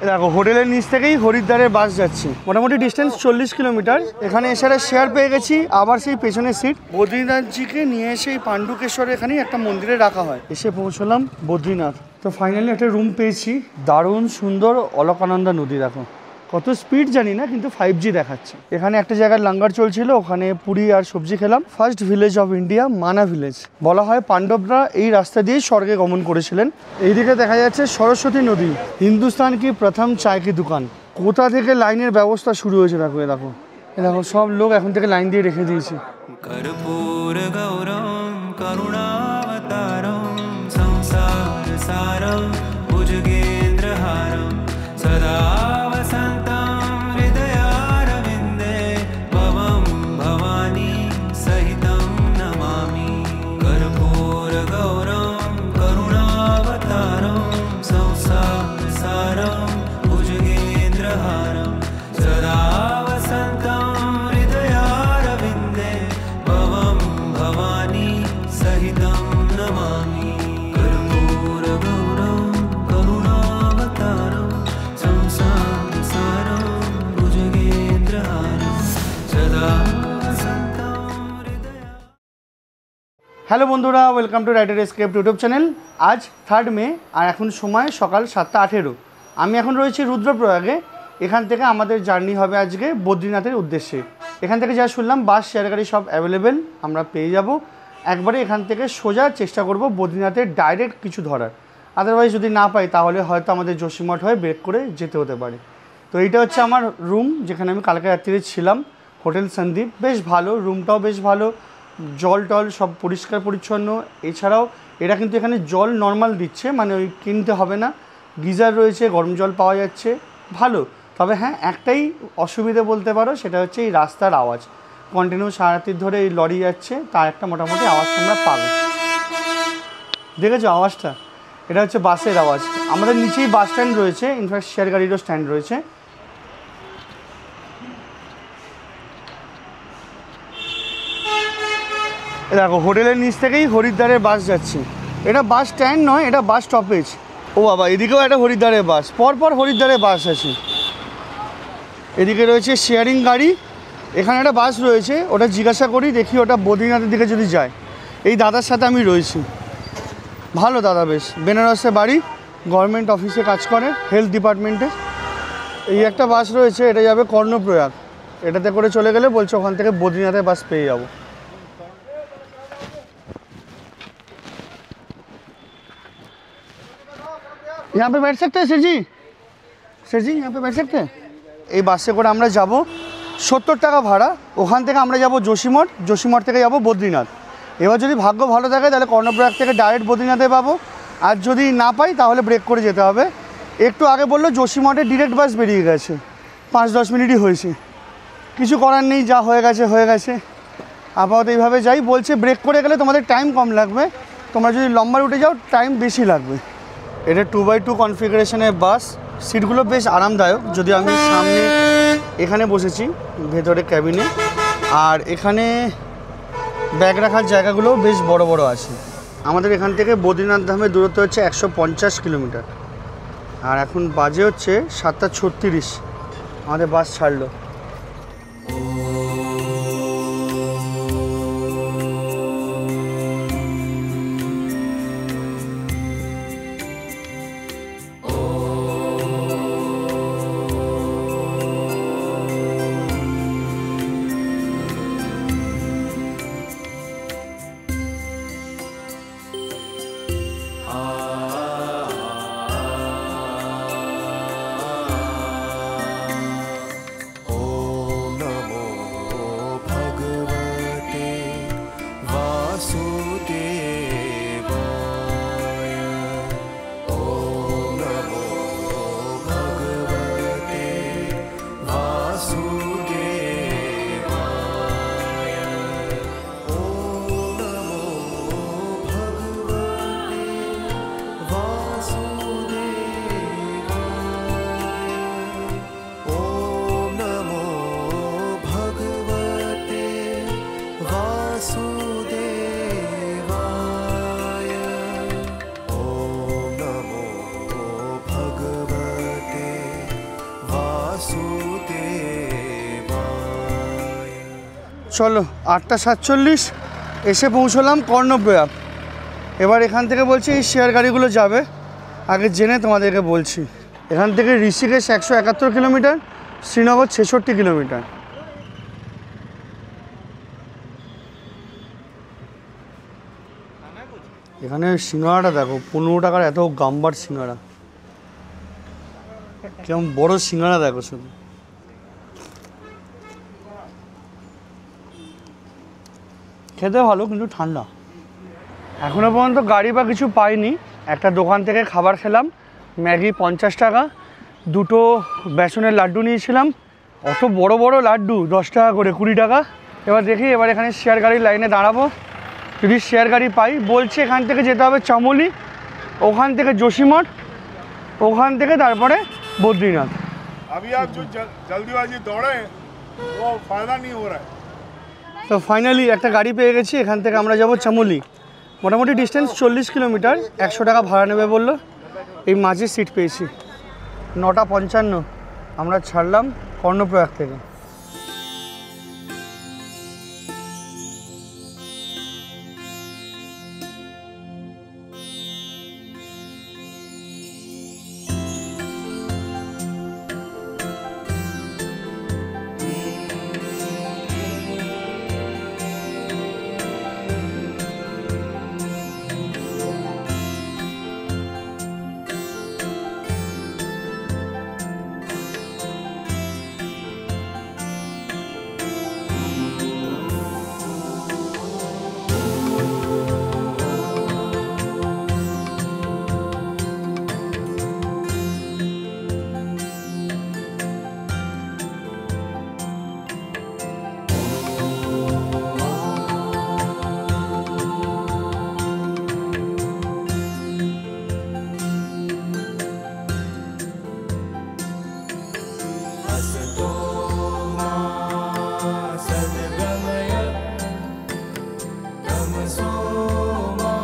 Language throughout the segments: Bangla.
দেখো হোটেলের নিচ থেকেই হরিদ্বারের বাস যাচ্ছে, মোটামুটি ডিস্টেন্স 40 কিলোমিটার। এখানে এসে শেয়ার পেয়ে গেছি, আবার সেই পেছনের সিট। বদ্রীনাথজিকে নিয়ে এসে এই পাণ্ডুকেশ্বর এখানেই একটা মন্দিরে রাখা হয়। এসে পৌঁছলাম বদ্রীনাথ। তো ফাইনালি একটা রুম পেয়েছি, দারুণ সুন্দর অলকানন্দা নদী। দেখো কত স্পিড জানি না, কিন্তু 5G দেখাচ্ছে। এখানে একটা জায়গায় লাঙ্গার চলছিল, ওখানে পুরি আর সবজি খেলাম। ফার্স্ট ভিলেজ অফ ইন্ডিয়া মানা ভিলেজ। বলা হয় পাণ্ডবরা এই রাস্তা দিয়েই স্বর্গে গমন করেছিলেন। এইদিকে দেখা যাচ্ছে সরস্বতী নদী। হিন্দুস্তান কি প্রথম চায় কি দোকান। কোথা থেকে লাইনের ব্যবস্থা শুরু হয়েছে দেখো। দেখো দেখো সব লোক এখন থেকে লাইন দিয়ে রেখে দিয়েছে। कर्पूर गौरम करुणावतारम संसार सारम भुजगेन्द्रहारम सदा वसन्तं हृदयारविन्दे भवं भवानी सहितं नमामि। कर्पूर गौरम करुणावतारम संसार सारम भुजगेन्द्रहारम सदा वसन्तं हृदयारविन्दे भवं भवानी सहितं नमामि। कर्पूर गौरम करुणावतारम संसार सारं भुजगेन्द्रहारं सदा वसन्तं हृदया। হ্যালো বন্ধুরা, welcome to Rider Escape YouTube channel. আজ 3 মে আর এখন সময় সকাল 7:18। আমি এখন রয়েছি রুদ্রপ্রয়াগে। এখান থেকে আমাদের জার্নি হবে আজকে বদ্রীনাথের উদ্দেশ্যে। এখান থেকে যা শুনলাম বাস শেয়ার গাড়ি সব অ্যাভেলেবেল, আমরা পেয়ে যাব। একবারে এখান থেকে সোজা চেষ্টা করব বদ্রীনাথের ডাইরেক্ট কিছু ধরার। আদারওয়াইজ যদি না পাই তাহলে হয়তো আমাদের যোশীমঠ হয়ে ব্রেক করে যেতে হতে পারে। তো এইটা হচ্ছে আমার রুম, যেখানে আমি কালকে রাত্রিরে ছিলাম। হোটেল সন্দীপ, বেশ ভালো, রুমটাও বেশ ভালো, জল টল সব পরিষ্কার পরিচ্ছন্ন। এছাড়াও এরা কিন্তু এখানে জল নর্মাল দিচ্ছে, মানে ওই কিনতে হবে না। গিজার রয়েছে, গরম জল পাওয়া যাচ্ছে, ভালো। তবে হ্যাঁ, একটাই অসুবিধে বলতে পারো, সেটা হচ্ছে এই রাস্তার আওয়াজ। কন্টিনিউ সারাতির ধরে এই লরি যাচ্ছে, তার একটা মোটামুটি আওয়াজ তোমরা পাবে। দেখেছো আওয়াজটা? এটা হচ্ছে বাসের আওয়াজ। আমাদের নিচেই বাস স্ট্যান্ড রয়েছে, ইনফ্যাক্ট শেয়ার গাড়িরও স্ট্যান্ড রয়েছে। দেখো হোটেলের নিচ থেকেই হরিদ্বারের বাস যাচ্ছে। এটা বাস স্ট্যান্ড নয়, এটা বাস স্টপেজ। ও বাবা, এদিকেও একটা হরিদ্বারের বাস, পরপর হরিদ্বারের বাস আছে। এদিকে রয়েছে শেয়ারিং গাড়ি, এখানে একটা বাস রয়েছে, ওটা জিজ্ঞাসা করি দেখি ওটা বদ্রীনাথের দিকে যদি যায়। এই দাদার সাথে আমি রয়েছি, ভালো দাদা, বেশ। বেনারসে বাড়ি, গভর্নমেন্ট অফিসে কাজ করে, হেলথ ডিপার্টমেন্টে। এই একটা বাস রয়েছে, এটা যাবে কর্ণপ্রয়াগ। এটাতে করে চলে গেলে বলছে ওখান থেকে বদ্রীনাথের বাস পেয়ে যাবো। यहाँ पे बैठ सकते हैं सर जी? सर जी यहाँ पे बैठ सकते हैं? এই বাসে করে আমরা যাব, 70 টাকা ভাড়া। ওখান থেকে আমরা যাব যোশীমঠ, যোশীমঠ থেকে যাব বদ্রীনাথ। এবার যদি ভাগ্য ভালো থাকে তাহলে কর্ণপ্রয়াগ থেকে ডাইরেক্ট বদ্রীনাথে পাবো, আর যদি না পাই তাহলে ব্রেক করে যেতে হবে। একটু আগে বললো যোশীমঠে ডিরেক্ট বাস বেরিয়ে গেছে, 5-10 মিনিটই হয়েছে। কিছু করার নেই, যা হয়ে গেছে হয়ে গেছে। আপাতত এইভাবে যাই। বলছে ব্রেক করে গেলে তোমাদের টাইম কম লাগবে, তোমরা যদি লম্বা রুটে যাও টাইম বেশি লাগবে। এটা 2x2 কনফিগারেশনের বাস, সিটগুলো বেশ আরামদায়ক। যদি আমি সামনে এখানে বসেছি ভেতরে ক্যাবিনে, আর এখানে ব্যাগ রাখার জায়গাগুলো বেশ বড় বড় আছে। আমাদের এখান থেকে বদ্রীনাথ ধামের দূরত্ব হচ্ছে 150 কিলোমিটার, আর এখন বাজে হচ্ছে 7:36। আমাদের বাস ছাড়লো। वासुदेवाय। চলো 8:47 এসে পৌঁছলাম কর্ণপ্রয়াগ। এবার এখান থেকে বলছি এই শেয়ার গাড়িগুলো যাবে, আগে জেনে তোমাদেরকে বলছি। এখান থেকে ঋষিকেশ 171 কিলোমিটার, শ্রীনগর 66 কিলোমিটার। এখানে সিঙ্গাড়াটা দেখো, 15 টাকার এত গাম্বার সিঙ্গাড়া, কেমন বড় সিঙ্গাড়া দেখো শুধু। খেতে ভালো কিন্তু ঠান্ডা। এখনও পর্যন্ত গাড়ি বা কিছু পাইনি। একটা দোকান থেকে খাবার খেলাম, ম্যাগি 50 টাকা, দুটো বেসনের লাড্ডু নিয়েছিলাম, অত বড় বড় লাড্ডু 10 টাকা করে, 20 টাকা। এবার দেখি, এবার এখানে শেয়ার গাড়ির লাইনে দাঁড়াবো, যদি শেয়ার গাড়ি পাই। বলছে এখান থেকে যেতে হবে চামোলি, ওখান থেকে जोशीमठ, ওখান থেকে তারপরে বদ্রীনাথ। अभी आप जो जल्दीबाजी दौड़े हैं, वो फायदा नहीं हो रहा है। তো ফাইনালি একটা গাড়ি পেয়ে গেছি, এখান থেকে আমরা যাব চামোলি। মোটামুটি ডিস্টেন্স 40 কিলোমিটার, 100 টাকা ভাড়া নেবে বললো। এই মাঝে সিট পেয়েছি। 9:55 আমরা ছাড়লাম কর্ণপ্রয়াগ থেকে। असतो मा सद्गमय, तमसो मा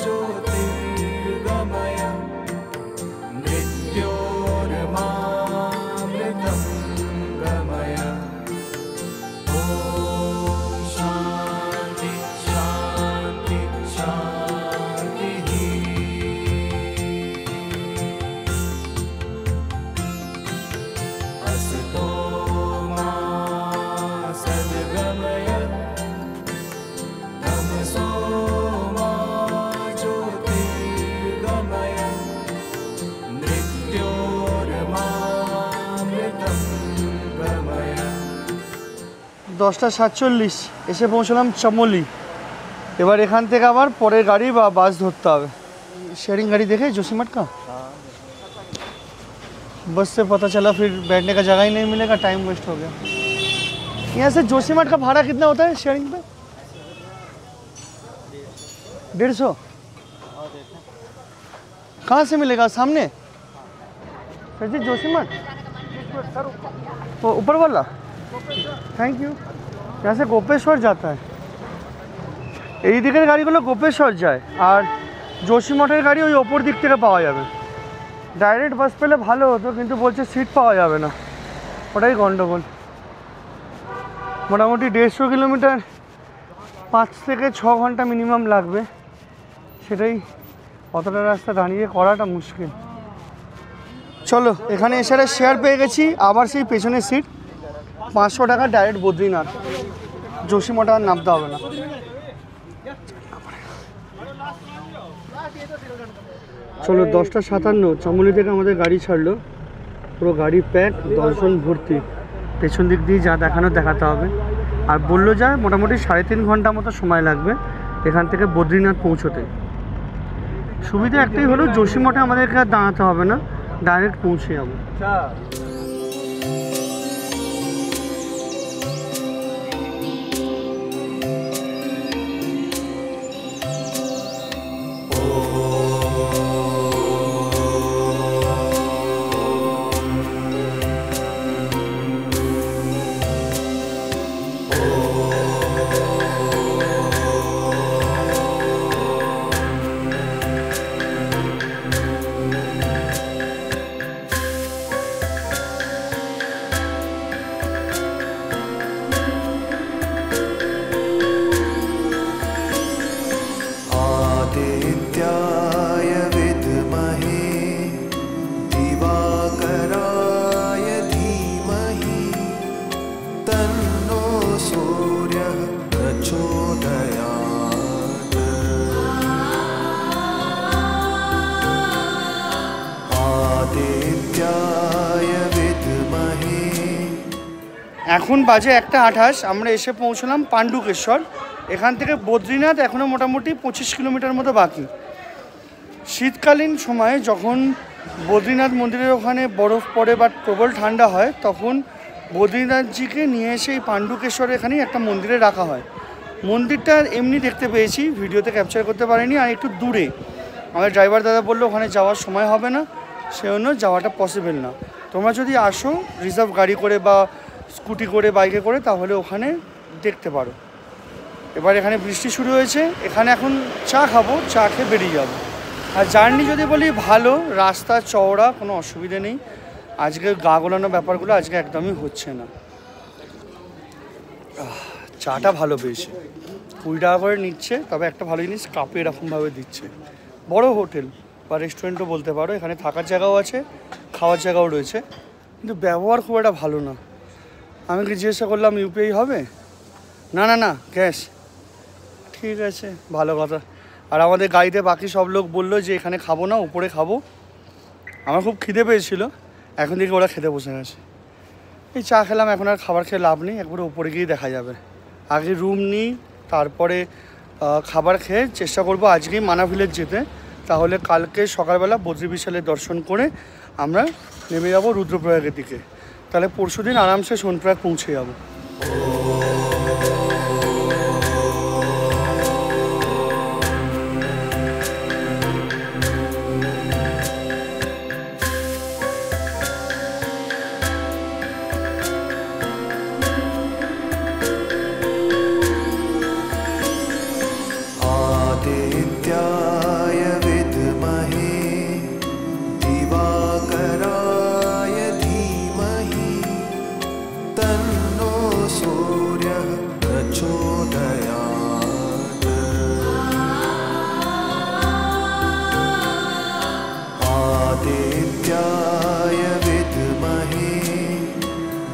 ज्योतिर्गमय, मृत्योर्मामृतं गमय। ॐ शान्ति शान्ति शान्तिः। असतो मा सद्गमय, तमसो मा ज्योतिर्गमय, मृत्योर्मामृतं गमय। 10:47 এসে পৌঁছলাম চামোলি। এবার এখান থেকে আবার পরের গাড়ি বা বাস ধরতে হবে। शेयरिंग गाड़ी देखे जोशीमठ का? बस से पता चला फिर बैठने का जगह ही नहीं मिलेगा, टाइम वेस्ट हो गया। यहाँ से जोशीमठ का भाड़ा कितना होता है शेयरिंग पे? 150। कहाँ से मिलेगा? सामने सर जी जोशीमठ, वो ऊपर वाला। Thank you. यहाँ से गोपेश्वर जाता है, এই দিকের গাড়িগুলো গোপেশ্বর যায়, আর जोशीमठের গাড়ি ওই ওপর দিক থেকে পাওয়া যাবে। ডাইরেক্ট বাস পেলে ভালো হতো, কিন্তু বলছে সিট পাওয়া যাবে না, ওটাই গন্ডগোল। মোটামুটি 150 কিলোমিটার, 5 থেকে 6 ঘন্টা মিনিমাম লাগবে। সেটাই, অতটা রাস্তা দাঁড়িয়ে করাটা মুশকিল। চলো, এখানে এসে শেয়ার পেয়ে গেছি, আবার সেই পেছনের সিট, 500 টাকা ডাইরেক্ট বদ্রীনাথ। जोशीमठ আর নামতে হবে না। চলো, 10:57 চামোলি থেকে আমাদের গাড়ি ছাড়লো, পুরো গাড়ি প্যাক, 10 জন ভর্তি। পেছন দিক দিয়ে যা দেখানো দেখাতে হবে। আর বললো যা মোটামুটি 3.5 ঘন্টা মতো সময় লাগবে এখান থেকে বদ্রীনাথ পৌঁছতে। সুবিধা একটাই হলো, जोशीमठে আমাদেরকে আর দাঁড়াতে হবে না, ডাইরেক্ট পৌঁছে যাবো। এখন বাজে 1:28, আমরা এসে পৌঁছলাম পাণ্ডুকেশ্বর। এখান থেকে বদ্রীনাথ এখনও মোটামুটি 25 কিলোমিটার মতো বাকি। শীতকালীন সময়ে যখন বদ্রীনাথ মন্দিরের ওখানে বরফ পড়ে বা প্রবল ঠান্ডা হয়, তখন বদ্রীনাথজিকে নিয়ে এসে এই পাণ্ডুকেশ্বরে এখানেই একটা মন্দিরে রাখা হয়। মন্দিরটা এমনি দেখতে পেয়েছি, ভিডিওতে ক্যাপচার করতে পারিনি, আর একটু দূরে। আমার ড্রাইভার দাদা বললো ওখানে যাওয়ার সময় হবে না, সেজন্য যাওয়াটা পসিবল না। তোমরা যদি আসো রিজার্ভ গাড়ি করে বা স্কুটি করে, বাইকে করে, তাহলে ওখানে দেখতে পারো। এবার এখানে বৃষ্টি শুরু হয়েছে, এখানে এখন চা খাবো, চা খেয়ে বেরিয়ে যাবো। আর জার্নি যদি বলি ভালো, রাস্তা চওড়া, কোনো অসুবিধে নেই। আজকে গা গোলানো ব্যাপারগুলো আজকে একদমই হচ্ছে না। চাটা ভালো পেয়েছে, 20 টাকা করে নিচ্ছে, তবে একটা ভালো জিনিস কাপে এরকমভাবে দিচ্ছে। বড় হোটেল বা রেস্টুরেন্টও বলতে পারো, এখানে থাকার জায়গাও আছে, খাওয়ার জায়গাও রয়েছে, কিন্তু ব্যবহার খুব একটা ভালো না। আমি কি জিজ্ঞাসা করলাম ইউপিআই হবে, না না না ক্যাশ। ঠিক আছে, ভালো কথা। আর আমাদের গাড়িতে বাকি সব লোক বললো যে এখানে খাবো না, উপরে খাবো। আমার খুব খিদে পেয়েছিল, এখন থেকে ওরা খেতে বসে গেছে। এই চা খেলাম, এখন আর খাবার খেয়ে লাভ নেই, একবারে উপরে গিয়ে দেখা যাবে। আগে রুম নিই, তারপরে খাবার খেয়ে চেষ্টা করবো আজকেই মানা ভিলেজ যেতে। তাহলে কালকে সকালবেলা বদ্রী বিশালের দর্শন করে আমরা নেমে যাবো রুদ্রপ্রয়াগের দিকে। তাহলে পরশুদিন আরামসে সোনপ্রয়াগ পৌঁছে যাবো। आदित्याय विद्महे दिवाकराय धीमहि तन्नो सूर्यः प्रचोदयात्। आदित्याय विद्महे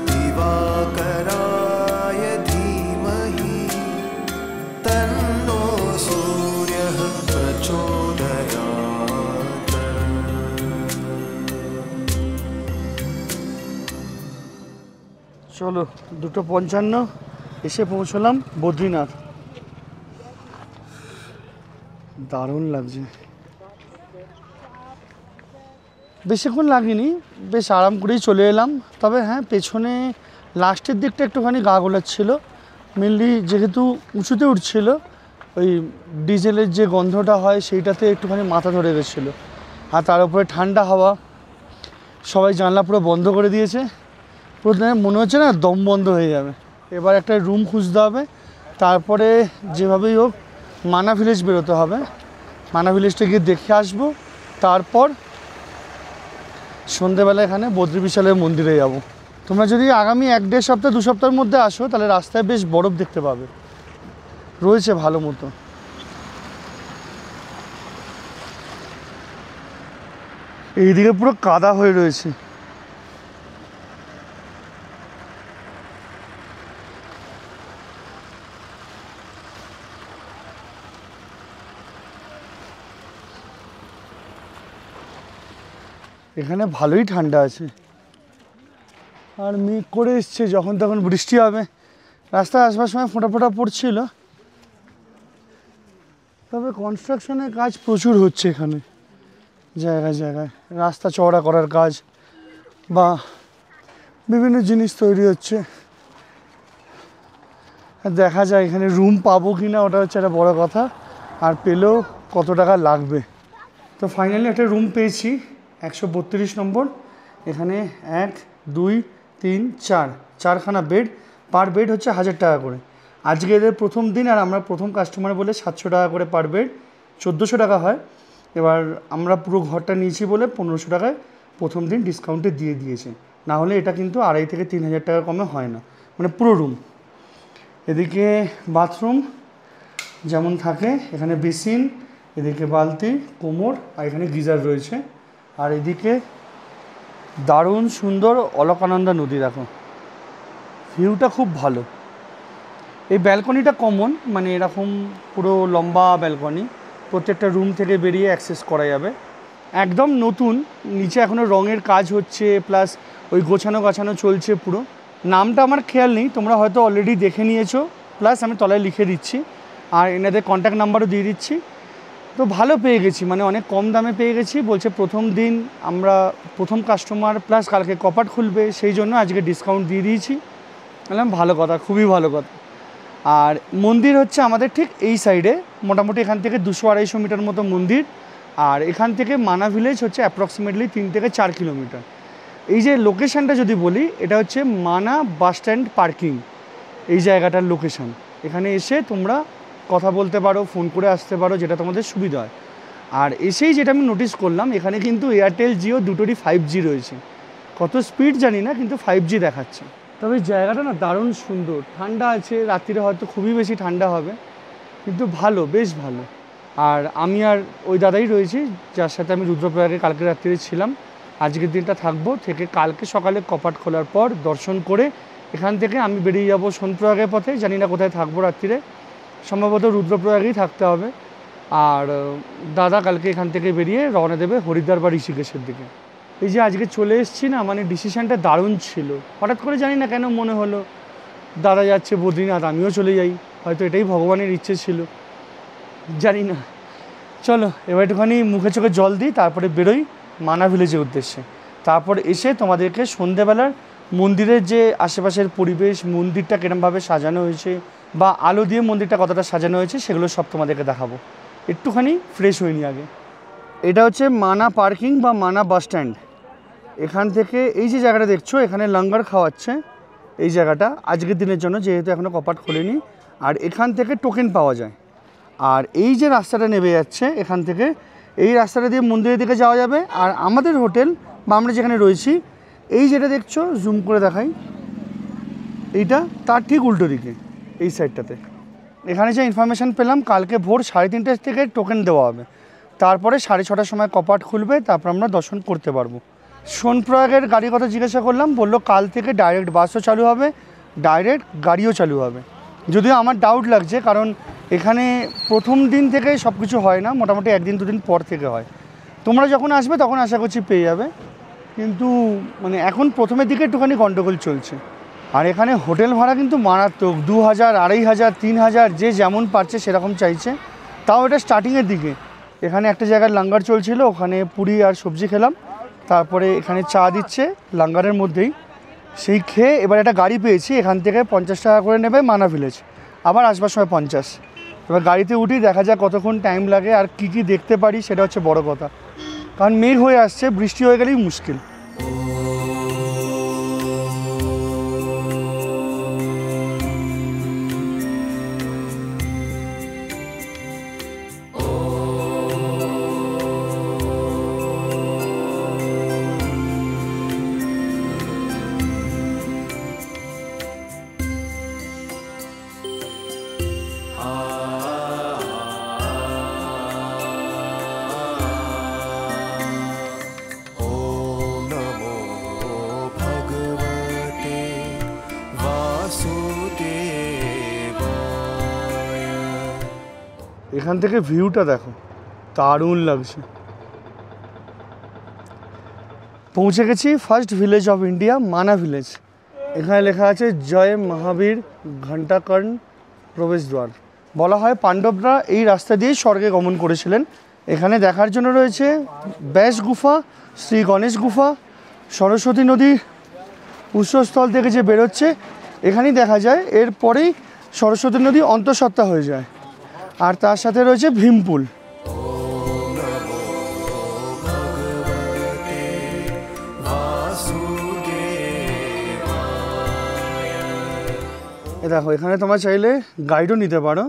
दिवाकराय धीमहि तन्नो सूर्यः प्रचोदयात्। চলো 2:55 এসে পৌঁছলাম বদ্রীনাথ। দারুণ লাগছে, বেশিক্ষণ লাগেনি, বেশ আরাম করেই চলে এলাম। তবে হ্যাঁ, পেছনে লাস্টের দিকটা একটুখানি গা গোলাচ্ছিল, মেনলি যেহেতু উঁচুতে উঠছিল, ওই ডিজেলের যে গন্ধটা হয় সেইটাতে একটুখানি মাথা ধরে গেছিলো। আর তার উপরে ঠান্ডা হাওয়া, সবাই জানলা পুরো বন্ধ করে দিয়েছে, পুরো মনে হচ্ছে না দম বন্ধ হয়ে যাবে। এবার একটা রুম খুঁজতে হবে, তারপরে যেভাবেই হোক মানা ভিলেজ বেরোতে হবে। মানা ভিলেজটা গিয়ে দেখে আসবো, তারপর সন্ধেবেলা এখানে বদ্রী বিশালের মন্দিরে যাব। তোমরা যদি আগামী 1-1.5 সপ্তাহ 2 সপ্তাহের মধ্যে আসো, তাহলে রাস্তায় বেশ বরফ দেখতে পাবে, রয়েছে ভালো মতো। এইদিকে পুরো কাদা হয়ে রয়েছে। এখানে ভালোই ঠান্ডা আছে, আর মেঘ করে এসছে, যখন তখন বৃষ্টি হবে। রাস্তায় আসবার সময় ফোঁটা ফোঁটা পড়ছিল। তবে কনস্ট্রাকশনের কাজ প্রচুর হচ্ছে এখানে, জায়গায় জায়গায় রাস্তা চওড়া করার কাজ বা বিভিন্ন জিনিস তৈরি হচ্ছে। দেখা যায় এখানে রুম পাবো কি না, ওটা হচ্ছে একটা বড় কথা, আর পেলেও কত টাকা লাগবে। তো ফাইনালি একটা রুম পেয়েছি, 132 নম্বর। এখানে 1, 2, 3, 4 চারখানা বেড, পার বেড হচ্ছে 1000 টাকা করে। আজকে এদের প্রথম দিন, আর আমরা প্রথম কাস্টমার বলে 700 টাকা করে পার বেড, 1400 টাকা হয়। এবার আমরা পুরো ঘরটা নিয়েছি বলে 1500 টাকায় প্রথম দিন ডিসকাউন্টে দিয়ে দিয়েছে, না হলে এটা কিন্তু 2500 থেকে 3000 টাকা কমে হয় না, মানে পুরো রুম। এদিকে বাথরুম যেমন থাকে, এখানে বেসিন, এদিকে বালতি, কোমর, আর এখানে গিজার রয়েছে। আর এদিকে দারুণ সুন্দর অলকানন্দা নদী, দেখো ভিউটা খুব ভালো। এই ব্যালকনিটা কমন, মানে এরকম পুরো লম্বা ব্যালকনি, প্রত্যেকটা রুম থেকে বেরিয়ে অ্যাক্সেস করা যাবে। একদম নতুন, নিচে এখনও রঙের কাজ হচ্ছে, প্লাস ওই গোছানো গাছানো চলছে পুরো। নামটা আমার খেয়াল নেই, তোমরা হয়তো অলরেডি দেখে নিয়েছো, প্লাস আমি তলায় লিখে দিচ্ছি আর এনাদের কন্ট্যাক্ট নাম্বারও দিয়ে দিচ্ছি। তো ভালো পেয়ে গেছি, মানে অনেক কম দামে পেয়ে গেছি। বলছে প্রথম দিন আমরা প্রথম কাস্টমার, প্লাস কালকে কপাট খুলবে, সেই জন্য আজকে ডিসকাউন্ট দিয়ে দিয়েছি। বললাম ভালো কথা, খুবই ভালো কথা। আর মন্দির হচ্ছে আমাদের ঠিক এই সাইডে, মোটামুটি এখান থেকে 200-250 মিটার মতো মন্দির। আর এখান থেকে মানা ভিলেজ হচ্ছে অ্যাপ্রক্সিমেটলি 3 থেকে 4 কিলোমিটার। এই যে লোকেশানটা যদি বলি, এটা হচ্ছে মানা বাস স্ট্যান্ড পার্কিং, এই জায়গাটার লোকেশান। এখানে এসে তোমরা কথা বলতে পারো, ফোন করে আসতে পারো, যেটা তোমাদের সুবিধা হয়। আর এসেই যেটা আমি নোটিস করলাম, এখানে কিন্তু এয়ারটেল জিও দুটোরই 5G রয়েছে। কত স্পিড জানি না, কিন্তু 5G দেখাচ্ছে। তবে জায়গাটা না দারুণ সুন্দর, ঠান্ডা আছে, রাত্রিরে হয়তো খুবই বেশি ঠান্ডা হবে, কিন্তু ভালো, বেশ ভালো। আর আমি আর ওই দাদাই রয়েছি, যার সাথে আমি রুদ্রপ্রয়াগে কালকে রাত্রিরে ছিলাম। আজকের দিনটা থাকবো, থেকে কালকে সকালে কপাট খোলার পর দর্শন করে এখান থেকে আমি বেরিয়ে যাব সোনপ্রয়াগের পথে। জানি না কোথায় থাকবো রাত্রিরে, সম্ভবত রুদ্রপ্রয়াগেই থাকতে হবে। আর দাদা কালকে এখান থেকে বেরিয়ে রওনা দেবে হরিদ্বার বা ঋষিকেশের দিকে। এই যে আজকে চলে এসেছি না, মানে ডিসিশানটা দারুণ ছিল। হঠাৎ করে জানি না কেন মনে হলো দাদা যাচ্ছে বদ্রীনাথ, আমিও চলে যাই, হয়তো এটাই ভগবানের ইচ্ছে ছিল, জানি না। চলো এবার একটুখানি মুখে চোখে জল দিই, তারপরে বেরোই মানা ভিলেজের উদ্দেশ্যে। তারপর এসে তোমাদেরকে সন্ধেবেলার মন্দিরের যে আশেপাশের পরিবেশ, মন্দিরটা কীরমভাবে সাজানো হয়েছে বা আলো দিয়ে মন্দিরটা কতটা সাজানো হয়েছে, সেগুলো সব তোমাদেরকে দেখাবো। একটুখানি ফ্রেশ হইনি আগে। এটা হচ্ছে মানা পার্কিং বা মানা বাস স্ট্যান্ড। এখান থেকে এই যে জায়গাটা দেখছো, এখানে লঙ্গর খাওয়াচ্ছে এই জায়গাটা আজকের দিনের জন্য, যেহেতু এখনও কপাট খোলেনি। আর এখান থেকে টোকেন পাওয়া যায়। আর এই যে রাস্তাটা নেমে যাচ্ছে এখান থেকে, এই রাস্তাটা দিয়ে মন্দিরের দিকে যাওয়া যাবে। আর আমাদের হোটেল বা আমরা যেখানে রয়েছি, এই যেটা দেখছো, জুম করে দেখাই, এইটা তার ঠিক উল্টো দিকে, এই সাইডটাতে। এখানে যে ইনফরমেশান পেলাম, কালকে ভোর 3:30 থেকে টোকেন দেওয়া হবে, তারপরে 6:30টার সময় কপাট খুলবে, তারপর আমরা দর্শন করতে পারবো। সোনপ্রয়াগের গাড়ির কথা জিজ্ঞাসা করলাম, বললো কাল থেকে ডাইরেক্ট বাসও চালু হবে, ডাইরেক্ট গাড়িও চালু হবে। যদিও আমার ডাউট লাগছে, কারণ এখানে প্রথম দিন থেকে সব কিছু হয় না, মোটামুটি 1-2 দিন পর থেকে হয়। তোমরা যখন আসবে তখন আশা করছি পেয়ে যাবে, কিন্তু মানে এখন প্রথমের দিকে একটুখানি গন্ডগোল চলছে। আর এখানে হোটেল ভাড়া কিন্তু মারাত্মক, 2000, 2500, 3000, যে যেমন পারছে সেরকম চাইছে। তাও এটা স্টার্টিংয়ের দিকে। এখানে একটা জায়গায় লাঙ্গার চলছিল, ওখানে পুরি আর সবজি খেলাম, তারপরে এখানে চা দিচ্ছে লাঙ্গারের মধ্যেই, সেই খেয়ে এবার একটা গাড়ি পেয়েছি। এখান থেকে 50 টাকা করে নেবে মানা ভিলেজ, আবার আসবার সময় 50। এবার গাড়িতে উঠি, দেখা যাক কতক্ষণ টাইম লাগে আর কি কি দেখতে পারি, সেটা হচ্ছে বড় কথা। কারণ মেঘ হয়ে আসছে, বৃষ্টি হয়ে গেলেই মুশকিল। ॐ नमो भगवते वासुदेवाय। এখান থেকে ভিউটা দেখো, দারুণ লাগছে। পৌঁছে গেছি ফার্স্ট ভিলেজ অফ ইন্ডিয়া, মানা ভিলেজ। এখানে লেখা আছে জয় মহাবীর ঘণ্টাকর্ণ প্রবেশদ্বার। বলা হয় পাণ্ডবরা এই রাস্তা দিয়েই স্বর্গে গমন করেছিলেন। এখানে দেখার জন্য রয়েছে ব্যাস গুফা, শ্রী গণেশ গুফা, সরস্বতী নদী উৎসস্থল থেকে যে বেরোচ্ছে এখানেই দেখা যায়। এরপরেই সরস্বতী নদী অন্তঃসত্ত্বা হয়ে যায়। আর তার সাথে রয়েছে ভীমপুল। এ দেখো, এখানে তোমরা চাইলে গাইডও নিতে পারো,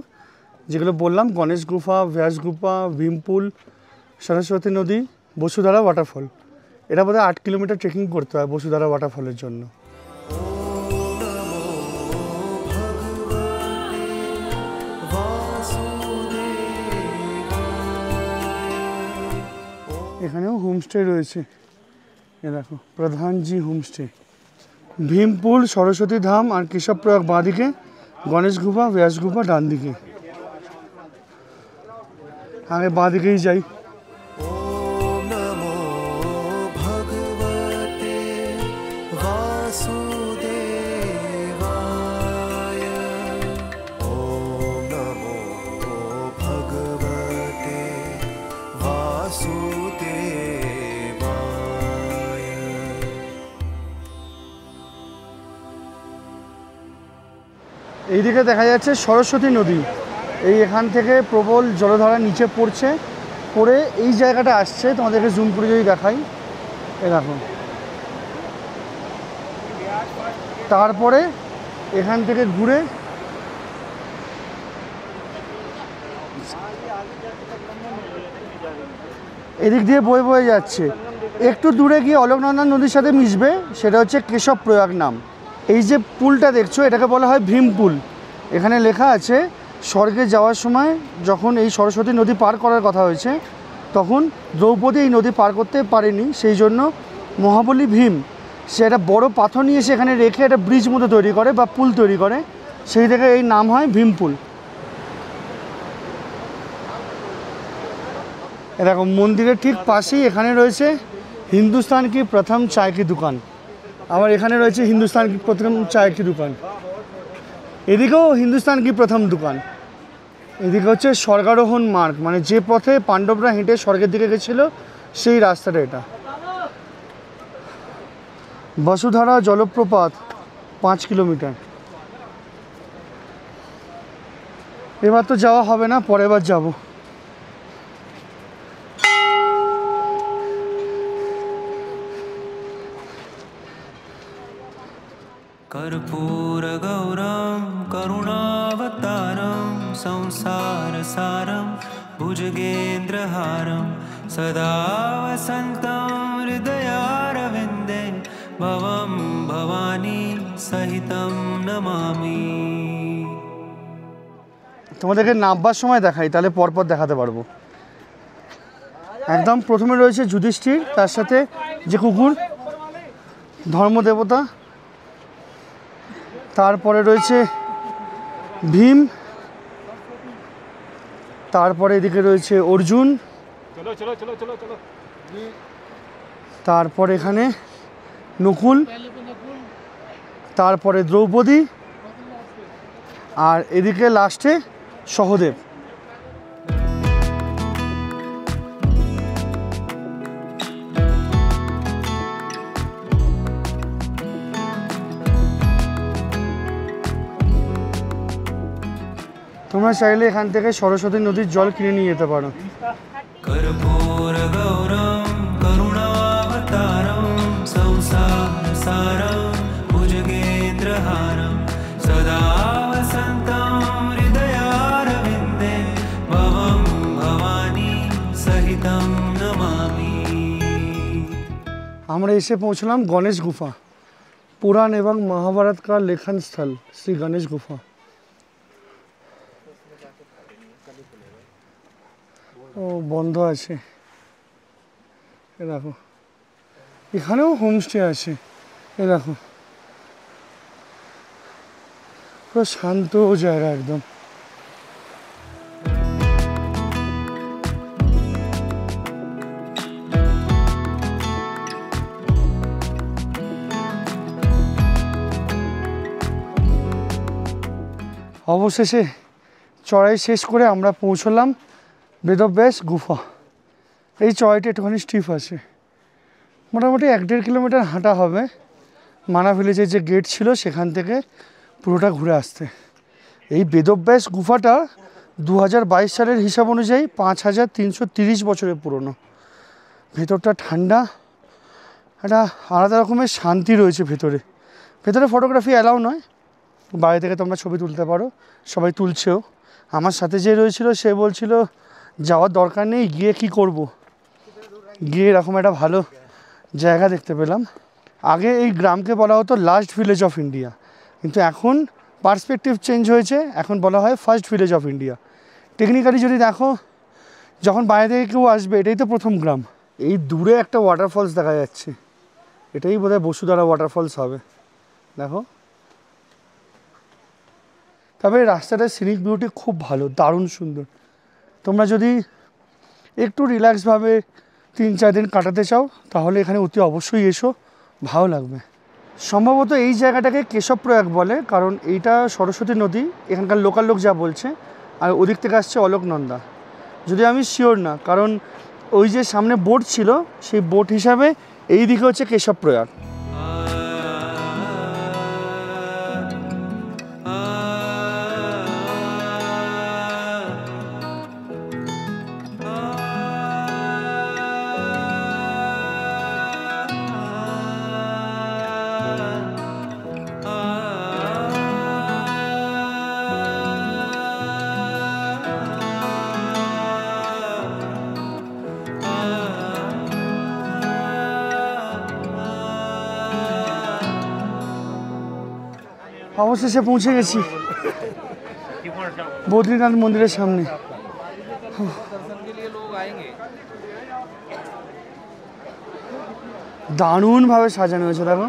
যেগুলো বললাম, গণেশ গুফা, ব্যাস গুফা, ভীমপুল, সরস্বতী নদী, বসুধারা ওয়াটারফল। এটা বোধহয় 8 কিলোমিটার ট্রেকিং করতে হয় বসুধারা ওয়াটারফলের জন্য। এখানেও হোমস্টে রয়েছে, এ দেখো প্রধানজি হোমস্টে। ভীমপুল, সরস্বতী ধাম আর কেশবপ্রয়াগ বাঁ দিকে, গণেশ গুফা, ব্যাস গুফা ডান দিকে। আগে বাঁ দিকেই যাই। ॐ नमो भगवते वासुदेवाय। এইদিকে দেখা যাচ্ছে সরস্বতী নদী। এই এখান থেকে প্রবল জলধারা নিচে পড়ছে, পড়ে এই জায়গাটা আসছে। তোমাদেরকে জুম করে যদি দেখাই, এ দেখো। তারপরে এখান থেকে ঘুরে এদিক দিয়ে বয়ে বয়ে যাচ্ছে। একটু দূরে গিয়ে অলোকনন্দা নদীর সাথে মিশবে, সেটা হচ্ছে কেশব প্রয়াগ নাম। এই যে পুলটা দেখছো, এটাকে বলা হয় ভীম পুল। এখানে লেখা আছে স্বর্গে যাওয়ার সময় যখন এই সরস্বতী নদী পার করার কথা হয়েছে, তখন দ্রৌপদী এই নদী পার করতে পারেনি, সেই জন্য মহাবলী ভীম সে একটা বড় পাথর নিয়ে সেখানে রেখে একটা ব্রিজ মতো তৈরি করে বা পুল তৈরি করে, সেই থেকে এই নাম হয় ভীম পুল। এরকম মন্দিরের ঠিক পাশেই এখানে রয়েছে হিন্দুস্তান কি প্রথম চায় কি দোকান। আবার এখানে রয়েছে হিন্দুস্তান কি প্রথম চায় কি দোকান। এদিকেও হিন্দুস্তান কি প্রথম দোকান। এদিকে হচ্ছে স্বর্গারোহণ মার্গ, মানে যে পথে পাণ্ডবরা হেঁটে স্বর্গের দিকে গেছিলো সেই রাস্তাটা এটা। বসুধারা জলপ্রপাত 5 কিলোমিটার। এবার তো যাওয়া হবে না, পরের বার যাব। कर्पूर गौरम करुणावतारम संसार सारम भुजगेन्द्रहारम सदा वसन्तं हृदयारविन्दे भवं भवानी सहितं नमामि। তোমাদেরকে নামবার সময় দেখাই, তাহলে পরপর দেখাতে পারবো। একদম প্রথমে রয়েছে যুধিষ্ঠির, তার সাথে যে কুকুর ধর্মদেবতা। তারপরে রয়েছে ভীম, তারপরে এদিকে রয়েছে অর্জুন, তারপর এখানে নকুল, তারপরে দ্রৌপদী, আর এদিকে লাস্টে সহদেব। তোমরা চাইলে এখান থেকে সরস্বতী নদীর জল কিনে নিয়ে যেতে পারো। कर्पूर गौरम करुणावतारम संसार सारम भुजगेन्द्रहारम सदा वसन्तं हृदयारविन्दे भवं भवानी सहितं नमामि। আমরা এসে পৌঁছলাম গণেশ গুফা, পুরাণ এবং মহাভারত का लेखन स्थल শ্রী গণেশ গুফা। ও বন্ধ আছে, এ দেখো। এখানেও হোমস্টে আছে, এ দেখো। পুরো শান্ত জায়গা একদম। অবশেষে চড়াই শেষ করে আমরা পৌঁছলাম বেদব্যাস গুফা। এই চড়াইটা একটুখানি স্টিফ আছে, মোটামুটি 1-1.5 কিলোমিটার হাঁটা হবে মানা ভিলেজের যে গেট ছিল সেখান থেকে পুরোটা ঘুরে আসতে। এই বেদব্যাস গুফাটা 2022 সালের হিসাব অনুযায়ী 5330 বছরের পুরনো। ভেতরটা ঠান্ডা, একটা আলাদা রকমের শান্তি রয়েছে ভেতরে। ভেতরে ফটোগ্রাফি অ্যালাউ নয়, বাইরে থেকে তোমরা ছবি তুলতে পারো, সবাই তুলছেও। আমার সাথে যে রয়েছিল সে বলছিল যাওয়ার দরকার নেই, গিয়ে কি করব, গিয়ে এরকম একটা ভালো জায়গা দেখতে পেলাম। আগে এই গ্রামকে বলা হতো লাস্ট ভিলেজ অফ ইন্ডিয়া, কিন্তু এখন পার্সপেক্টিভ চেঞ্জ হয়েছে, এখন বলা হয় first village of India. Technically যদি দেখো, যখন বাইরে থেকে কেউ আসবে, এটাই তো প্রথম গ্রাম। এই দূরে একটা ওয়াটারফলস দেখা যাচ্ছে, এটাই বোধহয় বসুধারা ওয়াটারফলস হবে, দেখো। তবে রাস্তাটার সিনিক বিউটি খুব ভালো, দারুণ সুন্দর। তোমরা যদি একটু রিল্যাক্সভাবে 3-4 দিন কাটাতে চাও তাহলে এখানে অতি অবশ্যই এসো, ভালো লাগবে। সম্ভবত এই জায়গাটাকে কেশব প্রয়াগ বলে, কারণ এইটা সরস্বতী নদী, এখানকার লোকাল লোক যা বলছে, আর ওদিক থেকে আসছে অলোকনন্দা। যদি আমি শিওর না, কারণ ওই যে সামনে বোট ছিল, সেই বোট হিসাবে এই দিকে হচ্ছে কেশব প্রয়াগ। অবশেষে পৌঁছে গেছি বদ্রীনাথ মন্দিরের সামনে। দারুণভাবে সাজানো হয়েছে, দেখো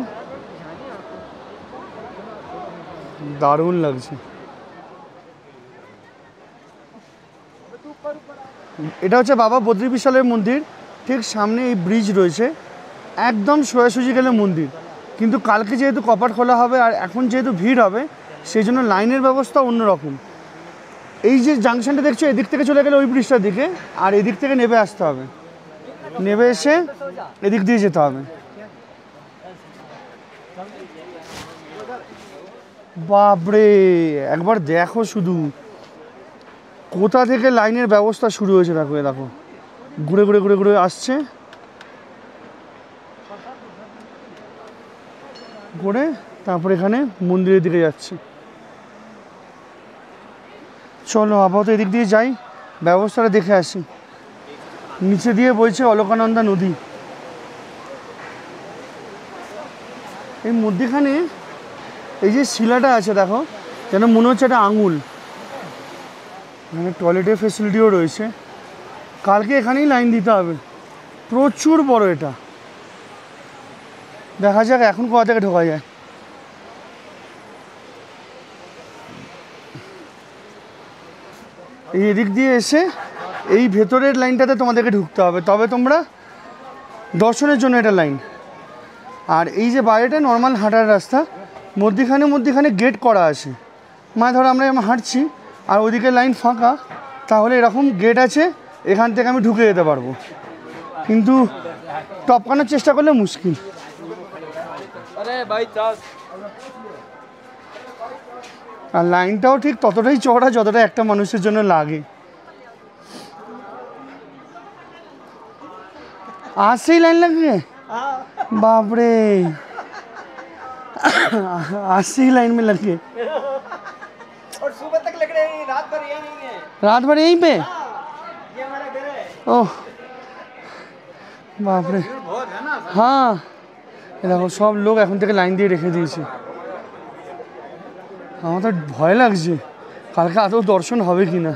দারুণ লাগছে। এটা হচ্ছে বাবা বদ্রী বিশালের মন্দির, ঠিক সামনে এই ব্রিজ রয়েছে, একদম সোজাসুজি গেলে মন্দির। কিন্তু কালকে যেহেতু কপাট খোলা হবে আর এখন যেহেতু ভিড় হবে, সেই জন্য লাইনের ব্যবস্থা অন্যরকম। এই যে জাংশনটা দেখছো, এদিক থেকে চলে গেলে ওই ব্রিজটার দিকে, আর এদিক থেকে নেমে আসতে হবে, নেমে এসে এদিক দিয়ে যেতে হবে। বাপরে একবার দেখো শুধু কোথা থেকে লাইনের ব্যবস্থা শুরু হয়েছে। দেখো দেখো ঘুরে ঘুরে ঘুরে ঘুরে আসছে, ঘুরে তারপর এখানে মন্দিরের দিকে যাচ্ছে। চলো আপাতত এদিক দিয়ে যাই, ব্যবস্থাটা দেখে আসি। নিচে দিয়ে বইছে অলকানন্দা নদী। এই মধ্যখানে এই যে শিলাটা আছে দেখো, যেন মনে হচ্ছে একটা আঙুল। এখানে টয়লেটের ফেসিলিটিও রয়েছে। কালকে এখানেই লাইন দিতে হবে, প্রচুর বড় এটা। দেখা যাক এখন কোথা থেকে ঢোকা যায়। এই এদিক দিয়ে এসে এই ভেতরের লাইনটাতে তোমাদেরকে ঢুকতে হবে, তবে তোমরা দর্শনের জন্য এটা লাইন। আর এই যে বাইরেটা নর্মাল হাঁটার রাস্তা, মধ্যখানে গেট করা আছে। মানে ধরো আমরা হাঁটছি আর ওইদিকে লাইন ফাঁকা, তাহলে এরকম গেট আছে, এখান থেকে আমি ঢুকে যেতে পারবো। কিন্তু টপকানোর চেষ্টা করলে মুশকিল। আর লাইনটাও ঠিক ততটাই চওড়া যতটা একটা মানুষের জন্য লাগে। আসছেই লাইন লাগবে, বাপরে আসছেই लाइन में लगे। और सुबह तक लग रहे हैं, रात भर यहीं है। रात भर यहीं पे? ये हमारा घर है। ओह बाप रे, बहुत है ना। हाँ দেখো সব লোক এখন থেকে লাইন দিয়ে রেখে দিয়েছে। আমার তো ভয় লাগছে কালকে আদৌ দর্শন হবে কিনা।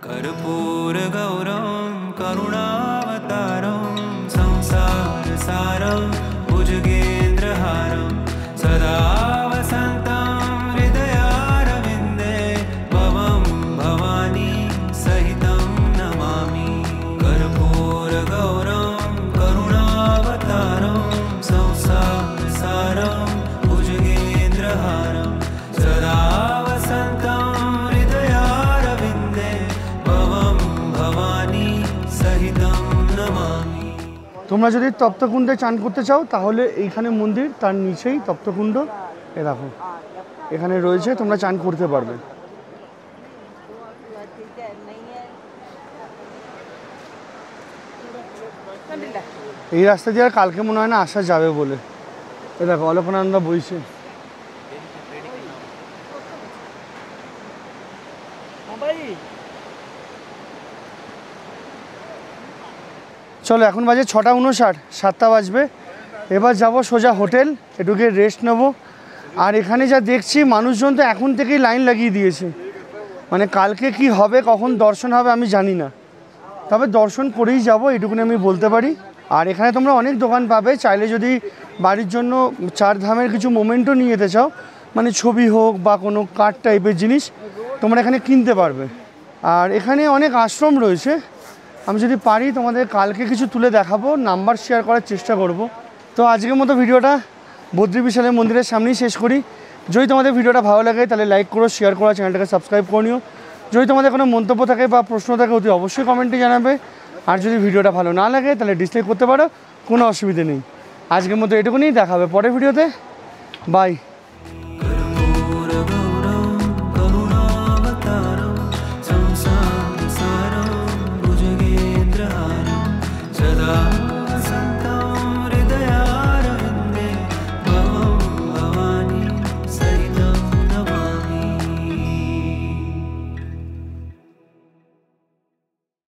कर्पूर गौरम करुणावतारम संसार सारम भुजगेन्द्रहारम सदा वसन्तं हृदयारविन्दे भवं भवानी सहितं नमामि। कर्पूर गौरम करुणावतारम संसार सारम भुजगेन्द्रहारम सदा वसन्तं हृदयारविन्दे भवं भवानी सहितं नमामि। তোমরা যদি তপ্তকুণ্ডে চান করতে চাও তাহলে এইখানে মন্দির, তার নিচেই তপ্তকুণ্ড। এ দেখো এখানে রয়েছে, তোমরা চান করতে পারবে। এই রাস্তা দিয়ে আর কালকে মনে হয় না আসা যাবে বলে। এ দেখো অলকানন্দা বইছে। চলো এখন বাজে 6:59, 7টা বাজবে। এবার যাব সোজা হোটেল, একটু গিয়ে রেস্ট নেবো। আর এখানে যা দেখছি মানুষজন তো এখন থেকেই লাইন লাগিয়ে দিয়েছে। মানে কালকে কি হবে, কখন দর্শন হবে আমি জানি না, তবে দর্শন করেই যাব এটুকুনি আমি বলতে পারি। আর এখানে তোমরা অনেক দোকান পাবে, চাইলে যদি বাড়ির জন্য 4 ধামের কিছু মোমেন্টও নিয়ে যেতে চাও, মানে ছবি হোক বা কোনো কার্ড টাইপের জিনিস তোমরা এখানে কিনতে পারবে। আর এখানে অনেক আশ্রম রয়েছে, আমি যদি পারি তোমাদের কালকে কিছু তুলে দেখাবো, নাম্বার শেয়ার করার চেষ্টা করব। তো আজকের মতো ভিডিওটা বদ্রী বিশালের মন্দিরের সামনেই শেষ করি। যদি তোমাদের ভিডিওটা ভালো লাগে তাহলে লাইক করো, শেয়ার করো, চ্যানেলটাকে সাবস্ক্রাইব করে নিও। যদি তোমাদের কোনো মন্তব্য থাকে বা প্রশ্ন থাকে অতি অবশ্যই কমেন্টে জানাবে। আর যদি ভিডিওটা ভালো না লাগে তাহলে ডিসলাইক করতে পারো, কোনো অসুবিধে নেই। আজকের মতো এটুকুনি, দেখা হবে পরের ভিডিওতে। বাই।